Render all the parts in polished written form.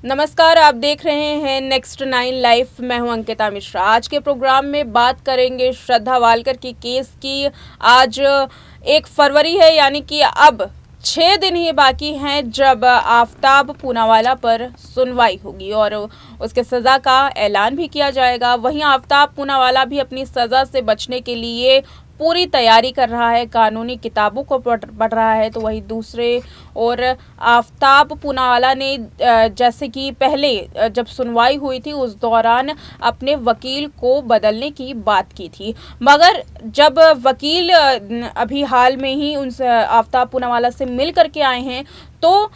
नमस्कार, आप देख रहे हैं नेक्स्ट 9 लाइव। मैं हूं अंकिता मिश्रा। आज के प्रोग्राम में बात करेंगे श्रद्धा वालकर की केस की। आज 1 फरवरी है, यानी कि अब 6 दिन ही बाकी हैं जब आफताब पूनावाला पर सुनवाई होगी और उसके सज़ा का ऐलान भी किया जाएगा। वहीं आफताब पूनावाला भी अपनी सज़ा से बचने के लिए पूरी तैयारी कर रहा है, कानूनी किताबों को पढ़ रहा है। तो वहीं दूसरे और आफताब पूनावाला ने जैसे कि पहले जब सुनवाई हुई थी उस दौरान अपने वकील को बदलने की बात की थी, मगर जब वकील अभी हाल में ही उनसे आफताब पूनावाला से मिल करके आए हैं तो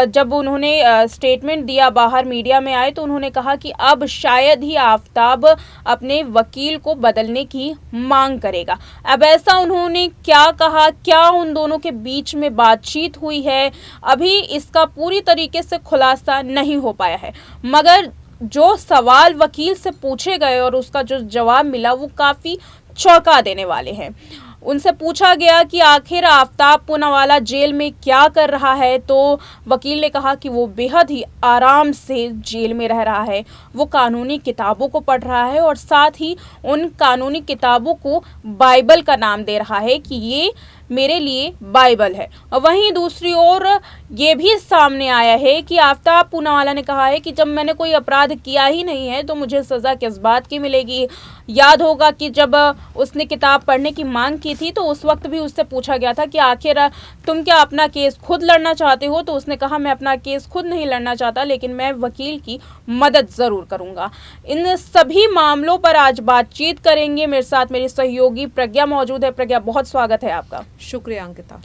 जब उन्होंने स्टेटमेंट दिया, बाहर मीडिया में आए, तो उन्होंने कहा कि अब शायद ही आफताब अपने वकील को बदलने की मांग करेगा। अब ऐसा उन्होंने क्या कहा, क्या उन दोनों के बीच में बातचीत हुई है, अभी इसका पूरी तरीके से खुलासा नहीं हो पाया है। मगर जो सवाल वकील से पूछे गए और उसका जो जवाब मिला वो काफ़ी चौंका देने वाले हैं। उनसे पूछा गया कि आखिर आफताब पूनावाला जेल में क्या कर रहा है, तो वकील ने कहा कि वो बेहद ही आराम से जेल में रह रहा है। वो कानूनी किताबों को पढ़ रहा है और साथ ही उन कानूनी किताबों को बाइबल का नाम दे रहा है कि ये मेरे लिए बाइबल है। और वहीं दूसरी ओर ये भी सामने आया है कि आफताब पूनावाला ने कहा है कि जब मैंने कोई अपराध किया ही नहीं है तो मुझे सज़ा किस बात की मिलेगी। याद होगा कि जब उसने किताब पढ़ने की मांग की थी तो उस वक्त भी उससे पूछा गया था कि आखिर तुम क्या अपना केस खुद लड़ना चाहते हो, तो उसने कहा मैं अपना केस खुद नहीं लड़ना चाहता, लेकिन मैं वकील की मदद ज़रूर करूँगा। इन सभी मामलों पर आज बातचीत करेंगे। मेरे साथ मेरी सहयोगी प्रज्ञा मौजूद है। प्रज्ञा, बहुत स्वागत है आपका। शुक्रिया अंकिता।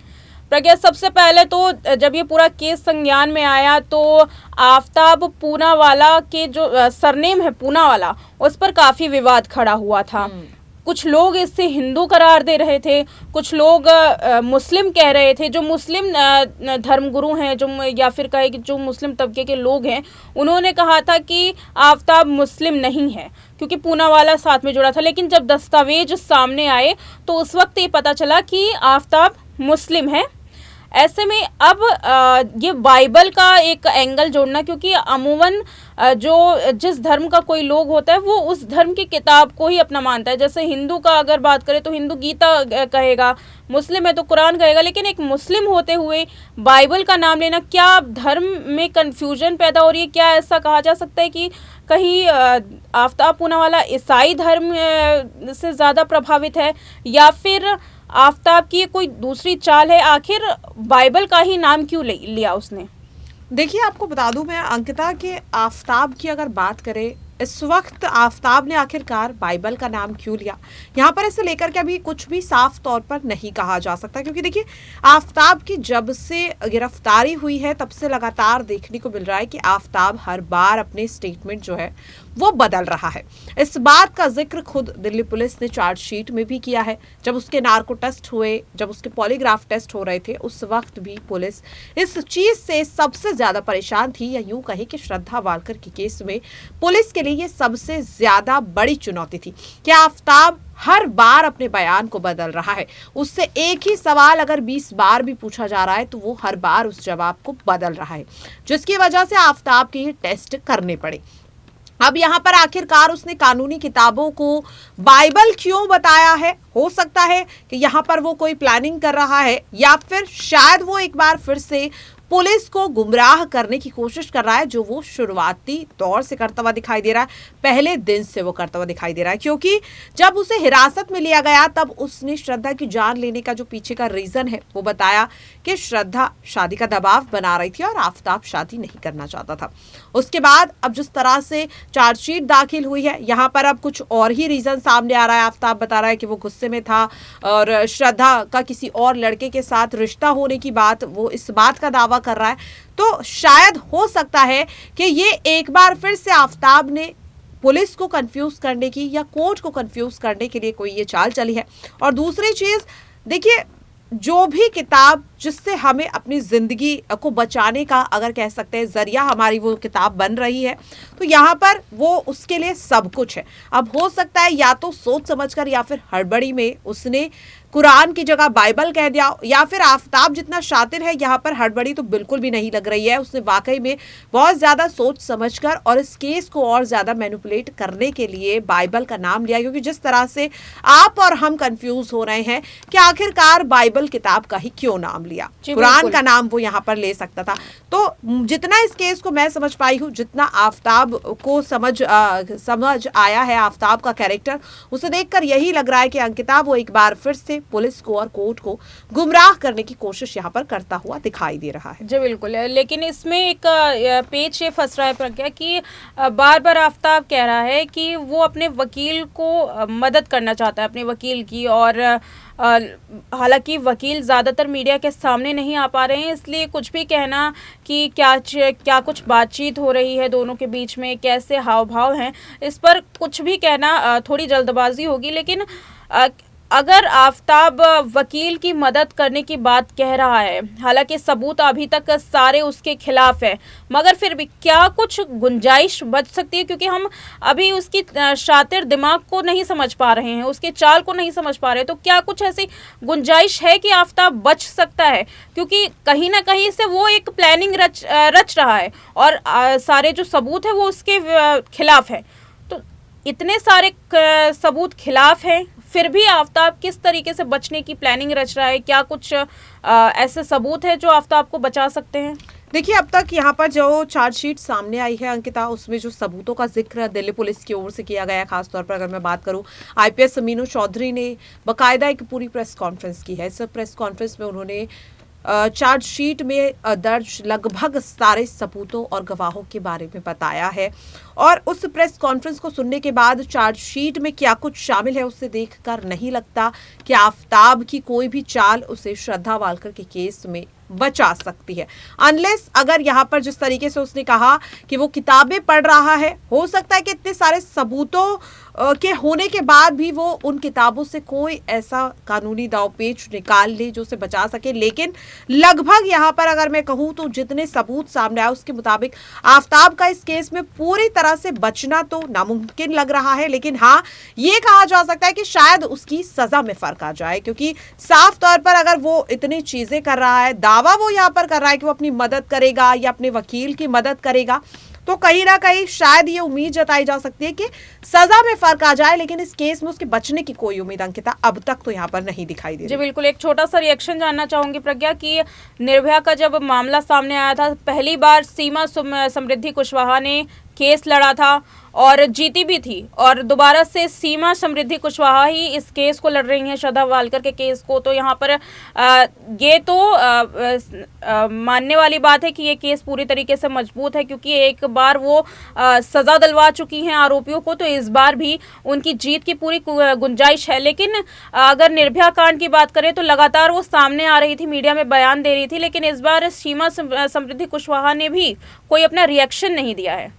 प्रज्ञा, सबसे पहले तो जब ये पूरा केस संज्ञान में आया तो आफताब पूनावाला के जो सरनेम है पूनावाला, उस पर काफ़ी विवाद खड़ा हुआ था। कुछ लोग इससे हिंदू करार दे रहे थे, कुछ लोग मुस्लिम कह रहे थे। जो मुस्लिम धर्मगुरु हैं, जो या फिर कहे कि जो मुस्लिम तबके के लोग हैं, उन्होंने कहा था कि आफताब मुस्लिम नहीं है क्योंकि पूनावाला साथ में जुड़ा था। लेकिन जब दस्तावेज सामने आए तो उस वक्त ये पता चला कि आफताब मुस्लिम है। ऐसे में अब ये बाइबल का एक एंगल जोड़ना, क्योंकि अमूमन जो जिस धर्म का कोई लोग होता है वो उस धर्म की किताब को ही अपना मानता है। जैसे हिंदू का अगर बात करें तो हिंदू गीता कहेगा, मुस्लिम है तो कुरान कहेगा, लेकिन एक मुस्लिम होते हुए बाइबल का नाम लेना, क्या धर्म में कन्फ्यूजन पैदा हो रही है? क्या ऐसा कहा जा सकता है कि कहीं आफताब पूनावाला ईसाई धर्म से ज़्यादा प्रभावित है या फिर आफताब की कोई दूसरी चाल है? आखिर बाइबल का ही नाम क्यों लिया उसने? देखिए, आपको बता दूं मैं अंकिता कि आफताब की अगर बात करें इस वक्त आफताब ने आखिरकार बाइबल का नाम क्यों लिया, यहाँ पर इसे लेकर के अभी कुछ भी साफ तौर पर नहीं कहा जा सकता। क्योंकि देखिए, आफताब की जब से गिरफ्तारी हुई है तब से लगातार देखने को मिल रहा है कि आफताब हर बार अपने स्टेटमेंट जो है वो बदल रहा है। इस बात का जिक्र खुद दिल्ली पुलिस ने चार्जशीट में भी किया है। जब उसके नार्को टेस्ट हुए, जब उसके पॉलीग्राफ टेस्ट हो रहे थे, उस वक्त भी पुलिस इस चीज से सबसे ज्यादा परेशान थी, या यूं कहे कि श्रद्धा वालकर के केस में पुलिस के लिए ये सबसे ज्यादा बड़ी चुनौती थी कि आफताब हर बार अपने बयान को बदल रहा है। उससे एक ही सवाल अगर 20 बार भी पूछा जा रहा है तो वो हर बार उस जवाब को बदल रहा है, जिसकी वजह से आफताब के ये टेस्ट करने पड़े। अब यहाँ पर आखिरकार उसने कानूनी किताबों को बाइबल क्यों बताया है? हो सकता है कि यहाँ पर वो कोई प्लानिंग कर रहा है, या फिर शायद वो एक बार फिर से पुलिस को गुमराह करने की कोशिश कर रहा है, जो वो शुरुआती दौर से करता हुआ दिखाई दे रहा है, पहले दिन से वो करता हुआ दिखाई दे रहा है। क्योंकि जब उसे हिरासत में लिया गया तब उसने श्रद्धा की जान लेने का जो पीछे का रीजन है वो बताया कि श्रद्धा शादी का दबाव बना रही थी और आफताब शादी नहीं करना चाहता था। उसके बाद अब जिस तरह से चार्जशीट दाखिल हुई है, यहाँ पर अब कुछ और ही रीजन सामने आ रहा है। आफताब बता रहा है कि वो गुस्से में था और श्रद्धा का किसी और लड़के के साथ रिश्ता होने की बात, वो इस बात का दावा कर रहा है। तो शायद हो सकता है कि ये एक बार फिर से आफताब ने पुलिस को कंफ्यूज करने की या कोर्ट को कंफ्यूज करने के लिए कोई ये चाल चली है। और दूसरी चीज, देखिए, जो भी किताब जिससे हमें अपनी जिंदगी को बचाने का, अगर कह सकते हैं, जरिया हमारी वो किताब बन रही है, तो यहाँ पर वो उसके लिए सब कुछ है। अब हो सकता है या तो सोच समझकर या फिर हड़बड़ी में उसने कुरान की जगह बाइबल कह दिया, या फिर आफताब जितना शातिर है यहाँ पर हड़बड़ी तो बिल्कुल भी नहीं लग रही है। उसने वाकई में बहुत ज्यादा सोच समझकर और इस केस को और ज्यादा मैनिपुलेट करने के लिए बाइबल का नाम लिया, क्योंकि जिस तरह से आप और हम कंफ्यूज हो रहे हैं कि आखिरकार बाइबल किताब का ही क्यों नाम लिया, कुरान का नाम वो यहाँ पर ले सकता था। तो जितना इस केस को मैं समझ पाई हूँ, जितना आफताब को समझ आया है, आफताब का कैरेक्टर, उसे देखकर यही लग रहा है कि अंकिता वो एक बार फिर से पुलिस को और कोर्ट को गुमराह करने की कोशिश यहाँ पर करता हुआ दिखाई दे रहा है। जी बिल्कुल, लेकिन इसमें एक पेच ये फंस रहा है प्रज्ञा कि बार बार आफताब कह रहा है कि वो अपने वकील को मदद करना चाहता है, अपने वकील की, और हालांकि वकील ज़्यादातर मीडिया के सामने नहीं आ पा रहे हैं, इसलिए कुछ भी कहना कि क्या कुछ बातचीत हो रही है दोनों के बीच में, कैसे हाव भाव हैं, इस पर कुछ भी कहना थोड़ी जल्दबाजी होगी। लेकिन अगर आफताब वकील की मदद करने की बात कह रहा है, हालांकि सबूत अभी तक सारे उसके खिलाफ है, मगर फिर भी क्या कुछ गुंजाइश बच सकती है? क्योंकि हम अभी उसकी शातिर दिमाग को नहीं समझ पा रहे हैं, उसके चाल को नहीं समझ पा रहे, तो क्या कुछ ऐसी गुंजाइश है कि आफताब बच सकता है? क्योंकि कहीं ना कहीं से वो एक प्लानिंग रच रहा है और सारे जो सबूत है वो उसके खिलाफ है। तो इतने सारे सबूत खिलाफ हैं, फिर भी आफताब किस तरीके से बचने की प्लानिंग रच रहा है? क्या कुछ ऐसे सबूत है जो आफताब को बचा सकते हैं? देखिए, अब तक यहाँ पर जो चार्जशीट सामने आई है अंकिता, उसमें जो सबूतों का जिक्र दिल्ली पुलिस की ओर से किया गया है, खासतौर पर अगर मैं बात करूँ, आईपीएस मीनू चौधरी ने बाकायदा एक पूरी प्रेस कॉन्फ्रेंस की है। इस प्रेस कॉन्फ्रेंस में उन्होंने चार्जशीट में दर्ज लगभग सारे सबूतों और गवाहों के बारे में बताया है, और उस प्रेस कॉन्फ्रेंस को सुनने के बाद चार्जशीट में क्या कुछ शामिल है उसे देखकर नहीं लगता कि आफताब की कोई भी चाल उसे श्रद्धा वालकर के केस में बचा सकती है, अनलेस अगर यहाँ पर जिस तरीके से उसने कहा कि वो किताबें पढ़ रहा है, हो सकता है कि इतने सारे सबूतों के होने के बाद भी वो उन किताबों से कोई ऐसा कानूनी दावपेच निकाल ले जो उसे बचा सके। लेकिन लगभग यहाँ पर अगर मैं कहूँ तो जितने सबूत सामने आए उसके मुताबिक आफताब का इस केस में पूरी तरह से बचना तो नामुमकिन लग रहा है। लेकिन हाँ, ये कहा जा सकता है कि शायद उसकी सजा में फर्क आ जाए, क्योंकि साफ तौर पर अगर वो इतनी चीजें कर रहा है, दावा वो यहाँ पर कर रहा है कि वो अपनी मदद करेगा या अपने वकील की मदद करेगा, तो कहीं ना कहीं शायद ये उम्मीद जताई जा सकती है कि सजा में फर्क आ जाए। लेकिन इस केस में उसके बचने की कोई उम्मीद अंकिता अब तक तो यहाँ पर नहीं दिखाई दे रही। जी बिल्कुल, एक छोटा सा रिएक्शन जानना चाहूंगी प्रज्ञा कि निर्भया का जब मामला सामने आया था, पहली बार सीमा समृद्धि कुशवाहा ने केस लड़ा था और जीती भी थी, और दोबारा से सीमा समृद्धि कुशवाहा ही इस केस को लड़ रही हैं, श्रद्धा वालकर के केस को। तो यहाँ पर ये तो मानने वाली बात है कि ये केस पूरी तरीके से मजबूत है, क्योंकि एक बार वो सज़ा दिलवा चुकी हैं आरोपियों को, तो इस बार भी उनकी जीत की पूरी गुंजाइश है। लेकिन अगर निर्भया कांड की बात करें तो लगातार वो सामने आ रही थी, मीडिया में बयान दे रही थी, लेकिन इस बार सीमा समृद्धि कुशवाहा ने भी कोई अपना रिएक्शन नहीं दिया है।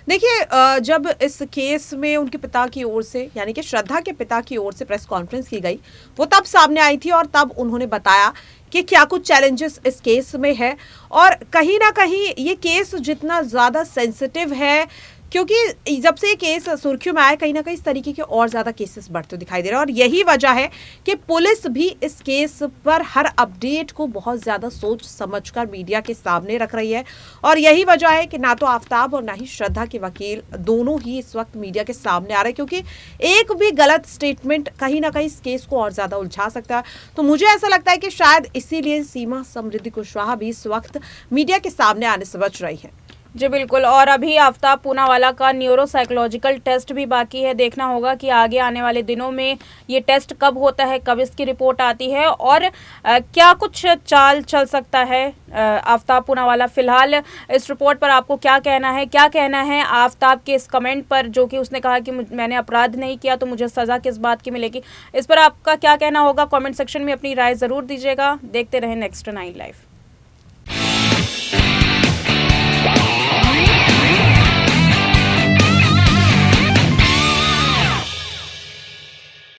देखिए, जब इस केस में उनके पिता की ओर से, यानी कि श्रद्धा के पिता की ओर से प्रेस कॉन्फ्रेंस की गई, वो तब सामने आई थी और तब उन्होंने बताया कि क्या कुछ चैलेंजेस इस केस में है, और कहीं ना कहीं ये केस जितना ज़्यादा सेंसिटिव है, क्योंकि जब से ये केस सुर्खियों में आया, कहीं ना कहीं इस तरीके के और ज़्यादा केसेस बढ़ते दिखाई दे रहे हैं, और यही वजह है कि पुलिस भी इस केस पर हर अपडेट को बहुत ज़्यादा सोच समझकर मीडिया के सामने रख रही है। और यही वजह है कि ना तो आफताब और ना ही श्रद्धा के वकील दोनों ही इस वक्त मीडिया के सामने आ रहे हैं, क्योंकि एक भी गलत स्टेटमेंट कहीं ना कहीं इस केस को और ज़्यादा उलझा सकता है। तो मुझे ऐसा लगता है कि शायद इसीलिए सीमा समृद्धि कुशवाहा भी इस वक्त मीडिया के सामने आने से बच रही है। जी बिल्कुल, और अभी आफताब पूनावाला का न्यूरोसाइकोलॉजिकल टेस्ट भी बाकी है। देखना होगा कि आगे आने वाले दिनों में ये टेस्ट कब होता है, कब इसकी रिपोर्ट आती है, और क्या कुछ चाल चल सकता है आफताब पूनावाला। फिलहाल इस रिपोर्ट पर आपको क्या कहना है आफताब के इस कमेंट पर, जो कि उसने कहा कि मैंने अपराध नहीं किया तो मुझे सज़ा किस बात की मिलेगी। इस पर आपका क्या कहना होगा, कमेंट सेक्शन में अपनी राय ज़रूर दीजिएगा। देखते रहें नेक्स्ट 9 लाइव।